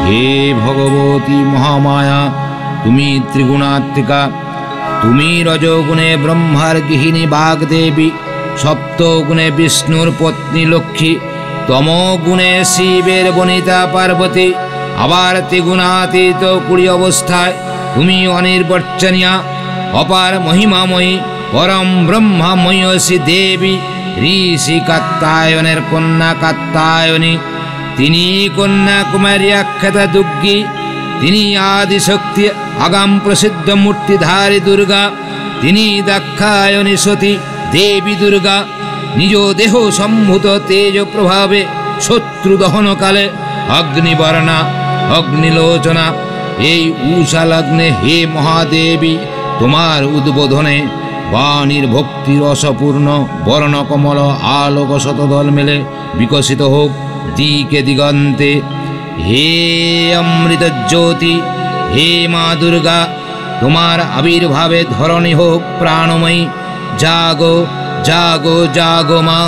হে ভগবতী মহামায়া, তুমি ত্রিগুণাত্মিকা। তুমি রজগুণে ব্রহ্মার গৃহিণী বাগদেবী, সপ্তগুণে বিষ্ণুর পত্নী লক্ষ্মী, তমগুণে শিবের বনিতা পার্বতী, আবার ত্রিগুণাতীত কুড়ি অবস্থায় তুমি অনির্বচনীয়া, অপার মহিমাময়ী, পরম ব্রহ্মাময়সী দেবী। ঋষি কাত্যায়নের কন্যা কাত্যায়নী, তিনি কন্যাকুমারী আখ্যাতা দুর্গী, তিনি আদিশক্তি আগাম প্রসিদ্ধ মূর্তিধারী দুর্গা, তিনি দাক্ষায়নী সতী দেবী দুর্গা। নিজ দেহ সম্ভূত তেজ প্রভাবে শত্রু দহনকালে অগ্নিবর্ণা অগ্নিলোচনা। এই উষা লগ্নে হে মহাদেবী, তোমার উদ্বোধনে বাণীর ভক্তি রসপূর্ণ বর্ণকমল আলোক শতদল মেলে বিকশিত হোক দিকে দিগন্তে। হে অমৃত জ্যোতি, হে মা দুর্গা, তোমার আবির্ভাবে ধরণী হোক প্রাণময়ী। জাগো জাগো জাগো মা।